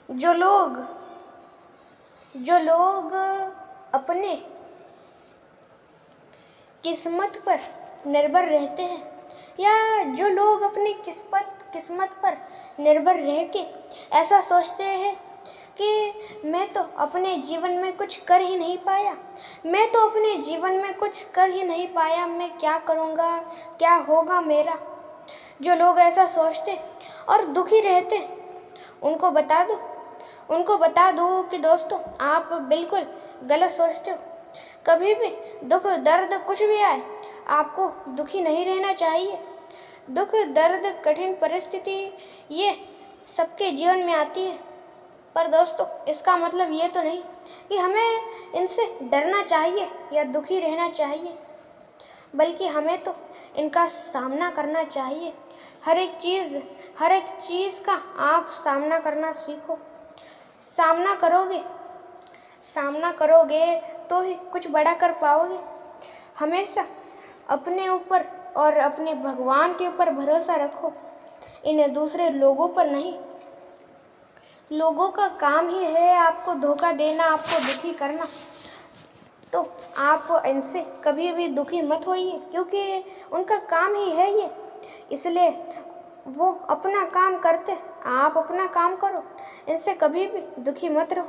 जो लोग जो लोग अपने किस्मत पर निर्भर रहते हैं, या जो लोग अपनी किस्मत पर निर्भर रह के ऐसा सोचते हैं कि मैं तो अपने जीवन में कुछ कर ही नहीं पाया, मैं तो अपने जीवन में कुछ कर ही नहीं पाया, मैं क्या करूँगा, क्या होगा मेरा। जो लोग ऐसा सोचते और दुखी रहते, उनको बता दो कि दोस्तों आप बिल्कुल गलत सोचते हो। कभी भी दुख दर्द कुछ भी आए, आपको दुखी नहीं रहना चाहिए। दुख दर्द कठिन परिस्थिति ये सबके जीवन में आती है, पर दोस्तों इसका मतलब ये तो नहीं कि हमें इनसे डरना चाहिए या दुखी रहना चाहिए, बल्कि हमें तो इनका सामना करना चाहिए। हर एक चीज़ का आप सामना करना सीखो। सामना करोगे तो ही कुछ बड़ा कर पाओगे। हमेशा अपने ऊपर और अपने भगवान के ऊपर भरोसा रखो, इन दूसरे लोगों पर नहीं। लोगों का काम ही है आपको धोखा देना, आपको दुखी करना, तो आप इनसे कभी भी दुखी मत होइए, क्योंकि उनका काम ही है ये। इसलिए वो अपना काम करते, आप अपना काम करो, इनसे कभी भी दुखी मत रहो।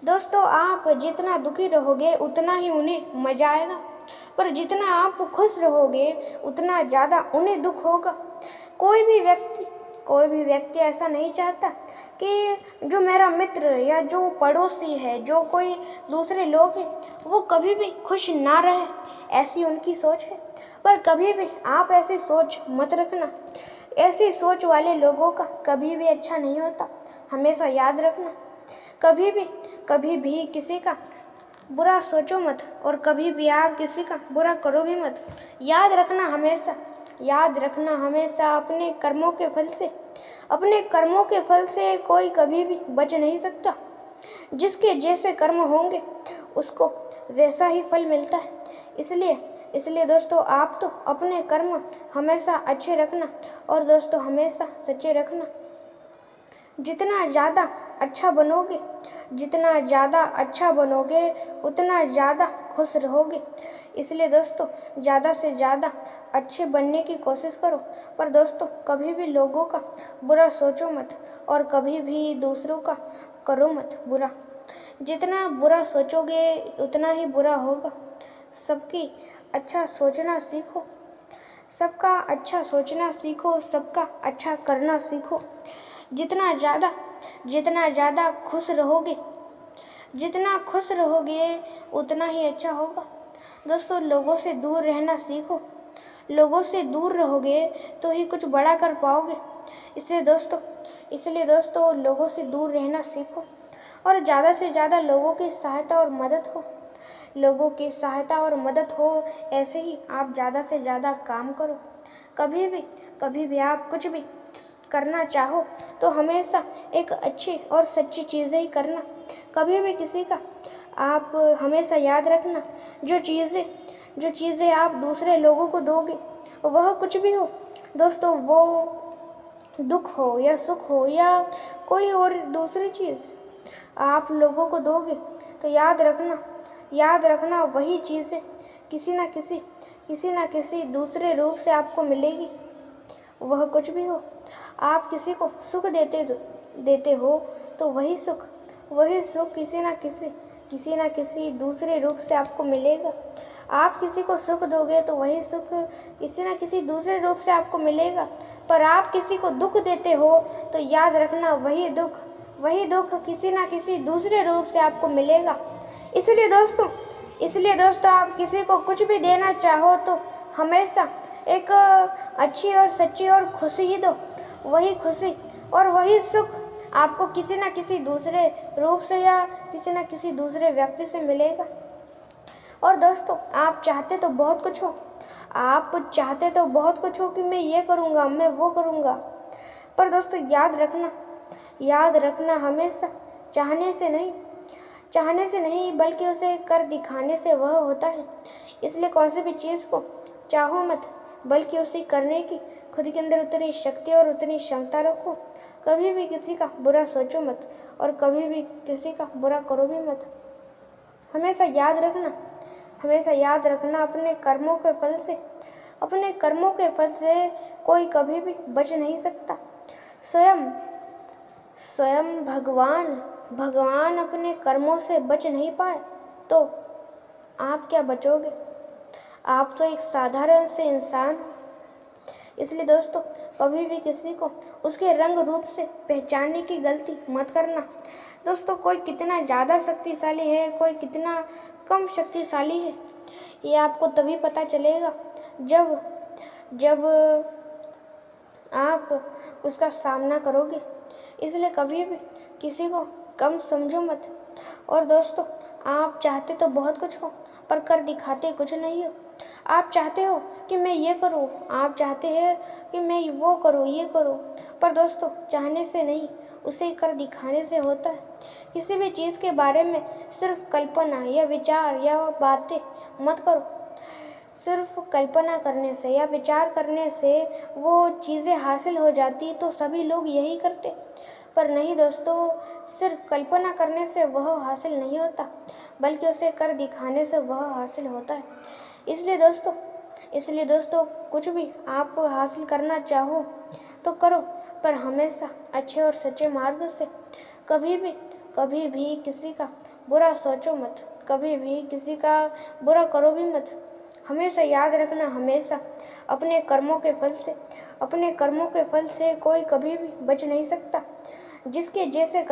दोस्तों आप जितना दुखी रहोगे उतना ही उन्हें मजा आएगा, पर जितना आप खुश रहोगे उतना ज़्यादा उन्हें दुख होगा। कोई भी व्यक्ति ऐसा नहीं चाहता कि जो मेरा मित्र या जो पड़ोसी है, जो कोई दूसरे लोग हैं, वो कभी भी खुश ना रहे, ऐसी उनकी सोच है। पर कभी भी आप ऐसी सोच मत रखना। ऐसी सोच वाले लोगों का कभी भी अच्छा नहीं होता, हमेशा याद रखना। कभी भी किसी का बुरा सोचो मत, और कभी भी आप किसी का बुरा करो भी मत। याद रखना हमेशा अपने कर्मों के फल से कोई कभी भी बच नहीं सकता। जिसके जैसे कर्म होंगे उसको वैसा ही फल मिलता है। इसलिए दोस्तों आप तो अपने कर्म हमेशा अच्छे रखना, और दोस्तों हमेशा सच्चे रखना। जितना ज़्यादा अच्छा बनोगे उतना ज़्यादा खुश रहोगे। इसलिए दोस्तों ज़्यादा से ज़्यादा अच्छे बनने की कोशिश करो, पर दोस्तों कभी भी लोगों का बुरा सोचो मत, और कभी भी दूसरों का करो मत बुरा। जितना बुरा सोचोगे उतना ही बुरा होगा। सबका अच्छा सोचना सीखो, सबका अच्छा करना सीखो। जितना ज़्यादा खुश रहोगे उतना ही अच्छा होगा। दोस्तों लोगों से दूर रहना सीखो। लोगों से दूर रहोगे तो ही कुछ बड़ा कर पाओगे। इसलिए दोस्तों लोगों से दूर रहना सीखो, और ज़्यादा से ज़्यादा लोगों की सहायता और मदद हो। ऐसे ही आप ज़्यादा से ज़्यादा काम करो। कभी भी आप कुछ भी करना चाहो तो हमेशा एक अच्छी और सच्ची चीज़ें ही करना। कभी भी किसी का आप हमेशा याद रखना, जो चीज़ें आप दूसरे लोगों को दोगे, वह कुछ भी हो दोस्तों, वो दुख हो या सुख हो या कोई और दूसरी चीज़ आप लोगों को दोगे, तो याद रखना वही चीज़ें किसी न किसी दूसरे रूप से आपको मिलेगी। वह कुछ भी हो, आप किसी को सुख देते हो तो वही सुख किसी न किसी दूसरे रूप से आपको मिलेगा। आप किसी को सुख दोगे तो वही सुख किसी न किसी दूसरे रूप से आपको मिलेगा। पर आप किसी को दुख देते हो तो याद रखना वही दुख किसी न किसी दूसरे रूप से आपको मिलेगा। इसलिए दोस्तों आप किसी को कुछ भी देना चाहो तो हमेशा एक अच्छी और सच्ची और खुशी ही दो। वही खुशी और वही सुख आपको किसी न किसी दूसरे रूप से या किसी न किसी दूसरे व्यक्ति से मिलेगा। और दोस्तों आप चाहते तो बहुत कुछ हो कि मैं ये करूँगा, मैं वो करूँगा, पर दोस्तों याद रखना हमेशा चाहने से नहीं बल्कि उसे कर दिखाने से वह होता है। इसलिए कौन सी भी चीज़ को चाहो मत, बल्कि उसे करने की खुद के अंदर उतनी शक्ति और उतनी क्षमता रखो। कभी भी किसी का बुरा सोचो मत और कभी भी किसी का बुरा करो भी मत। हमेशा याद रखना अपने कर्मों के फल से कोई कभी भी बच नहीं सकता। स्वयं भगवान अपने कर्मों से बच नहीं पाए तो आप क्या बचोगे? आप तो एक साधारण से इंसान हो। इसलिए दोस्तों, कभी भी किसी को उसके रंग रूप से पहचानने की गलती मत करना। दोस्तों, कोई कितना ज़्यादा शक्तिशाली है, कोई कितना कम शक्तिशाली है, ये आपको तभी पता चलेगा जब आप उसका सामना करोगे। इसलिए कभी भी किसी को कम समझो मत। और दोस्तों, आप चाहते तो बहुत कुछ हो पर कर दिखाते कुछ नहीं हो। आप चाहते हो कि मैं ये करूं, आप चाहते हैं कि मैं वो करूं, ये करूं, पर दोस्तों चाहने से नहीं, उसे कर दिखाने से होता है। किसी भी चीज़ के बारे में सिर्फ कल्पना या विचार या बातें मत करो। सिर्फ कल्पना करने से या विचार करने से वो चीज़ें हासिल हो जाती तो सभी लोग यही करते, पर नहीं दोस्तों, सिर्फ कल्पना करने से वह हासिल नहीं होता, बल्कि उसे कर दिखाने से वह हासिल होता है। इसलिए दोस्तों कुछ भी आप हासिल करना चाहो तो करो, पर हमेशा अच्छे और सच्चे मार्ग से। कभी भी किसी का बुरा सोचो मत, कभी भी किसी का बुरा करो भी मत। हमेशा याद रखना, हमेशा अपने कर्मों के फल से कोई कभी भी बच नहीं सकता। जिसके जैसे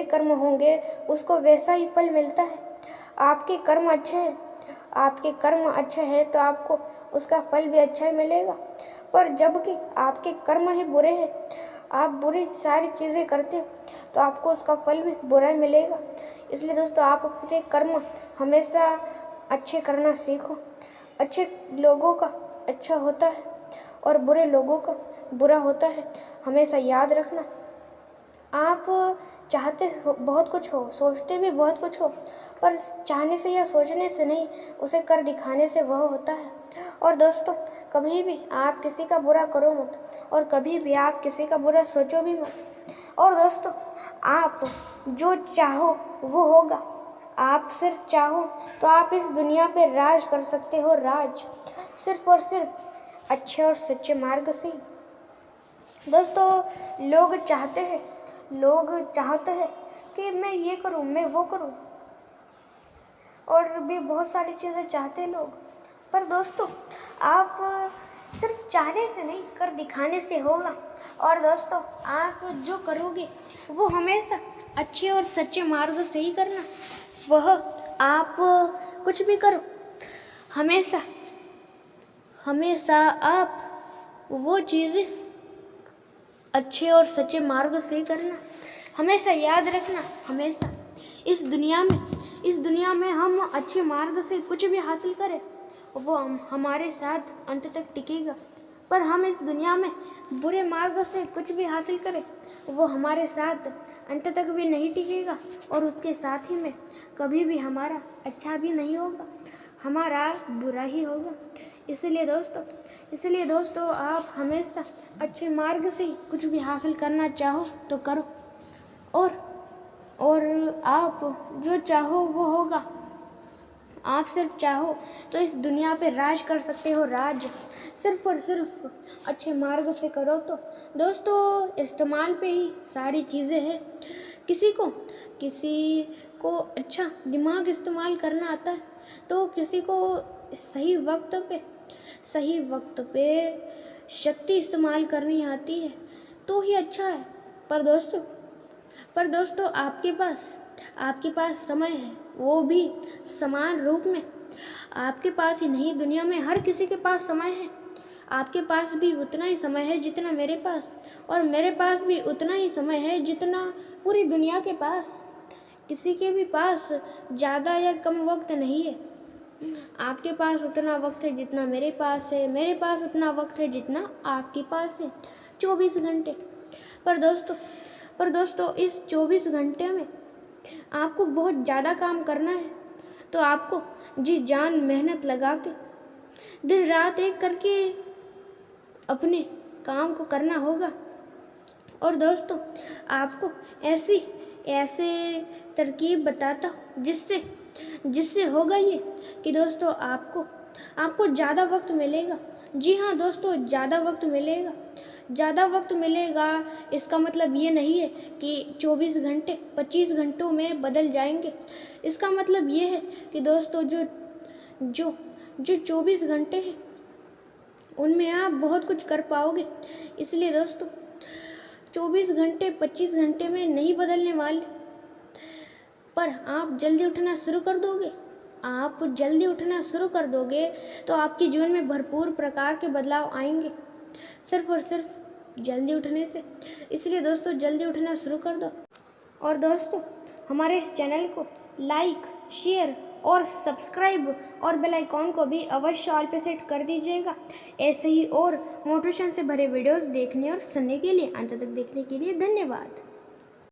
कर्म होंगे उसको वैसा ही फल मिलता है। आपके कर्म अच्छे हैं तो आपको उसका फल भी अच्छा ही मिलेगा, पर जबकि आपके कर्म ही बुरे हैं, आप बुरी सारी चीज़ें करते हो तो आपको उसका फल भी बुरा ही मिलेगा। इसलिए दोस्तों, आप अपने कर्म हमेशा अच्छे करना सीखो। अच्छे लोगों का अच्छा होता है और बुरे लोगों का बुरा होता है, हमेशा याद रखना। आप चाहते बहुत कुछ हो, सोचते भी बहुत कुछ हो, पर चाहने से या सोचने से नहीं, उसे कर दिखाने से वह होता है। और दोस्तों, कभी भी आप किसी का बुरा करो मत और कभी भी आप किसी का बुरा सोचो भी मत। और दोस्तों, आप जो चाहो वो होगा। आप सिर्फ चाहो तो आप इस दुनिया पे राज कर सकते हो, राज सिर्फ और सिर्फ अच्छे और सच्चे मार्ग से। दोस्तों, लोग चाहते हैं कि मैं ये करूं, मैं वो करूं, और भी बहुत सारी चीज़ें चाहते हैं लोग, पर दोस्तों आप सिर्फ चाहने से नहीं, कर दिखाने से होगा। और दोस्तों, आप जो करोगे वो हमेशा अच्छे और सच्चे मार्ग से ही करना। वह आप कुछ भी करो, हमेशा आप वो चीज़ें अच्छे और सच्चे मार्ग से ही करना। हमेशा याद रखना, हमेशा इस दुनिया में हम अच्छे मार्ग से कुछ भी हासिल करें वो हमारे साथ अंत तक टिकेगा, पर हम इस दुनिया में बुरे मार्ग से कुछ भी हासिल करें वो हमारे साथ अंत तक भी नहीं टिकेगा, और उसके साथ ही में कभी भी हमारा अच्छा भी नहीं होगा, हमारा बुरा ही होगा। इसलिए दोस्तों आप हमेशा अच्छे मार्ग से ही कुछ भी हासिल करना चाहो तो करो, और आप जो चाहो वो होगा। आप सिर्फ चाहो तो इस दुनिया पे राज कर सकते हो, राज सिर्फ और सिर्फ अच्छे मार्ग से करो तो। दोस्तों, इस्तेमाल पे ही सारी चीज़ें हैं। किसी को अच्छा दिमाग इस्तेमाल करना आता है तो किसी को सही वक्त पे शक्ति इस्तेमाल करनी आती है तो ही अच्छा है। पर दोस्तों आपके पास समय है, वो भी समान रूप में आपके पास ही नहीं, दुनिया में हर किसी के पास समय है। आपके पास भी उतना ही समय है जितना मेरे पास, और मेरे पास भी उतना ही समय है जितना पूरी दुनिया के पास। किसी के भी पास ज़्यादा या कम वक्त नहीं है। आपके पास उतना वक्त है जितना मेरे पास है, मेरे पास उतना वक्त है जितना आपके पास है, 24 घंटे। पर दोस्तों इस 24 घंटे में आपको बहुत ज़्यादा काम करना है, तो आपको जी जान मेहनत लगा के दिन रात एक करके अपने काम को करना होगा। और दोस्तों आपको ऐसे तरकीब बताता हूँ जिससे होगा ये कि दोस्तों आपको ज़्यादा वक्त मिलेगा। जी हाँ दोस्तों, ज़्यादा वक्त मिलेगा। इसका मतलब ये नहीं है कि 24 घंटे 25 घंटों में बदल जाएंगे। इसका मतलब ये है कि दोस्तों जो 24 घंटे हैं उनमें आप बहुत कुछ कर पाओगे। इसलिए दोस्तों 24 घंटे 25 घंटे में नहीं बदलने वाले, पर आप जल्दी उठना शुरू कर दोगे तो आपके जीवन में भरपूर प्रकार के बदलाव आएंगे, सिर्फ और सिर्फ जल्दी उठने से। इसलिए दोस्तों जल्दी उठना शुरू कर दो। और दोस्तों हमारे इस चैनल को लाइक, शेयर और सब्सक्राइब और बेल आइकॉन को भी अवश्य ऑल पे सेट कर दीजिएगा। ऐसे ही और मोटिवेशन से भरे वीडियोस देखने और सुनने के लिए, अंत तक देखने के लिए धन्यवाद।